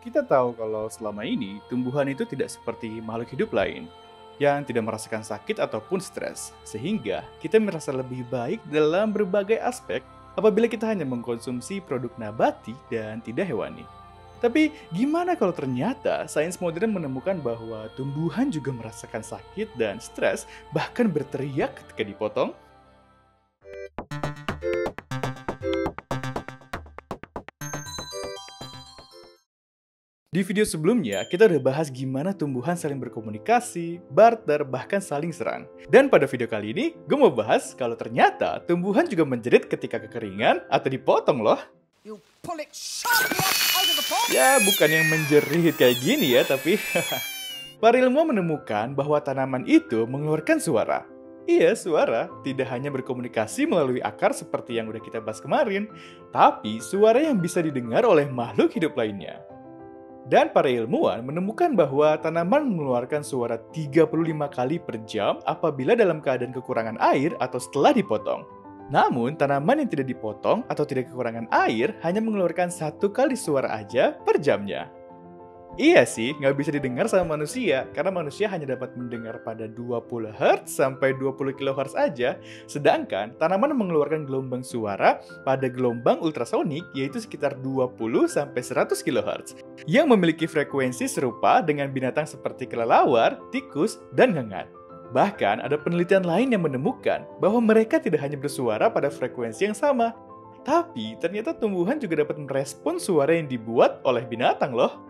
Kita tahu kalau selama ini tumbuhan itu tidak seperti makhluk hidup lain yang tidak merasakan sakit ataupun stres, sehingga kita merasa lebih baik dalam berbagai aspek apabila kita hanya mengkonsumsi produk nabati dan tidak hewani. Tapi gimana kalau ternyata sains modern menemukan bahwa tumbuhan juga merasakan sakit dan stres, bahkan berteriak ketika dipotong? Di video sebelumnya, kita udah bahas gimana tumbuhan saling berkomunikasi, barter, bahkan saling serang. Dan pada video kali ini, gue mau bahas kalau ternyata tumbuhan juga menjerit ketika kekeringan atau dipotong loh. You pull it sharply out of the pot. Ya, bukan yang menjerit kayak gini ya, tapi para ilmuwan menemukan bahwa tanaman itu mengeluarkan suara. Iya, suara tidak hanya berkomunikasi melalui akar seperti yang udah kita bahas kemarin, tapi suara yang bisa didengar oleh makhluk hidup lainnya. Dan para ilmuwan menemukan bahwa tanaman mengeluarkan suara 35 kali per jam apabila dalam keadaan kekurangan air atau setelah dipotong. Namun, tanaman yang tidak dipotong atau tidak kekurangan air hanya mengeluarkan 1 kali suara aja per jamnya. Iya sih, nggak bisa didengar sama manusia, karena manusia hanya dapat mendengar pada 20 Hz sampai 20 kHz aja, sedangkan tanaman mengeluarkan gelombang suara pada gelombang ultrasonik, yaitu sekitar 20 sampai 100 kHz, yang memiliki frekuensi serupa dengan binatang seperti kelelawar, tikus, dan ngengat. Bahkan, ada penelitian lain yang menemukan bahwa mereka tidak hanya bersuara pada frekuensi yang sama, tapi ternyata tumbuhan juga dapat merespons suara yang dibuat oleh binatang loh.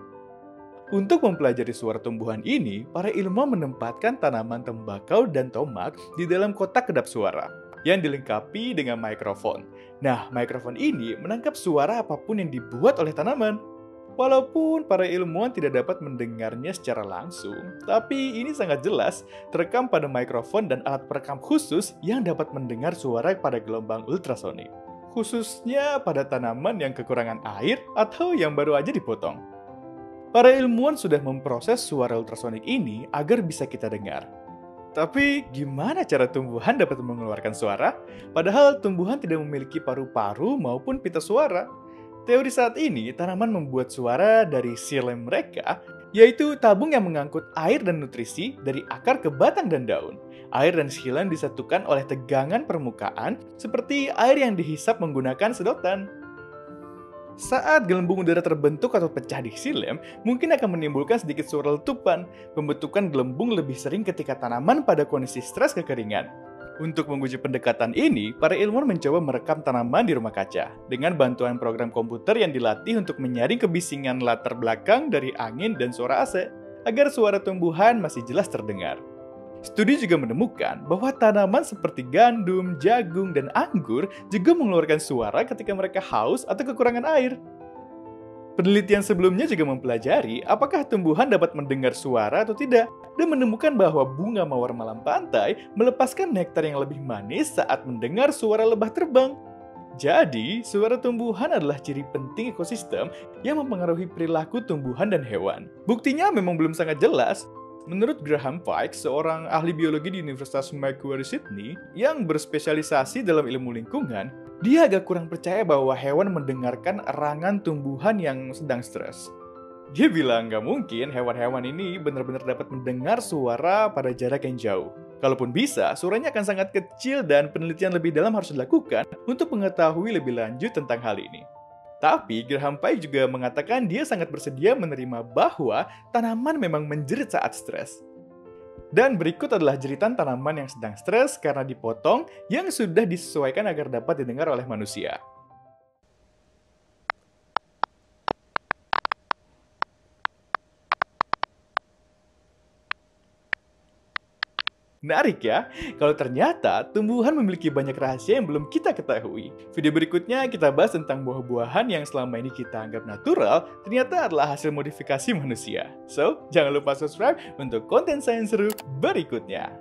Untuk mempelajari suara tumbuhan ini, para ilmuwan menempatkan tanaman tembakau dan tomat di dalam kotak kedap suara yang dilengkapi dengan mikrofon. Nah, mikrofon ini menangkap suara apapun yang dibuat oleh tanaman. Walaupun para ilmuwan tidak dapat mendengarnya secara langsung, tapi ini sangat jelas terekam pada mikrofon dan alat perekam khusus yang dapat mendengar suara pada gelombang ultrasonik. Khususnya pada tanaman yang kekurangan air atau yang baru aja dipotong. Para ilmuwan sudah memproses suara ultrasonik ini agar bisa kita dengar. Tapi gimana cara tumbuhan dapat mengeluarkan suara? Padahal tumbuhan tidak memiliki paru-paru maupun pita suara. Teori saat ini, tanaman membuat suara dari xilem mereka, yaitu tabung yang mengangkut air dan nutrisi dari akar ke batang dan daun. Air dan xilem disatukan oleh tegangan permukaan seperti air yang dihisap menggunakan sedotan. Saat gelembung udara terbentuk atau pecah di xilem, mungkin akan menimbulkan sedikit suara letupan. Pembentukan gelembung lebih sering ketika tanaman pada kondisi stres kekeringan. Untuk menguji pendekatan ini, para ilmuwan mencoba merekam tanaman di rumah kaca dengan bantuan program komputer yang dilatih untuk menyaring kebisingan latar belakang dari angin dan suara AC, agar suara tumbuhan masih jelas terdengar. Studi juga menemukan bahwa tanaman seperti gandum, jagung, dan anggur juga mengeluarkan suara ketika mereka haus atau kekurangan air. Penelitian sebelumnya juga mempelajari apakah tumbuhan dapat mendengar suara atau tidak, dan menemukan bahwa bunga mawar malam pantai melepaskan nektar yang lebih manis saat mendengar suara lebah terbang. Jadi, suara tumbuhan adalah ciri penting ekosistem yang mempengaruhi perilaku tumbuhan dan hewan. Buktinya memang belum sangat jelas. Menurut Graham Pike, seorang ahli biologi di Universitas Macquarie Sydney yang berspesialisasi dalam ilmu lingkungan, dia agak kurang percaya bahwa hewan mendengarkan erangan tumbuhan yang sedang stres. Dia bilang nggak mungkin hewan-hewan ini benar-benar dapat mendengar suara pada jarak yang jauh. Kalaupun bisa, suaranya akan sangat kecil dan penelitian lebih dalam harus dilakukan untuk mengetahui lebih lanjut tentang hal ini. Tapi Graham Pike juga mengatakan dia sangat bersedia menerima bahwa tanaman memang menjerit saat stres. Dan berikut adalah jeritan tanaman yang sedang stres karena dipotong yang sudah disesuaikan agar dapat didengar oleh manusia. Menarik ya, kalau ternyata tumbuhan memiliki banyak rahasia yang belum kita ketahui. Video berikutnya kita bahas tentang buah-buahan yang selama ini kita anggap natural, ternyata adalah hasil modifikasi manusia. So, jangan lupa subscribe untuk konten sains seru berikutnya.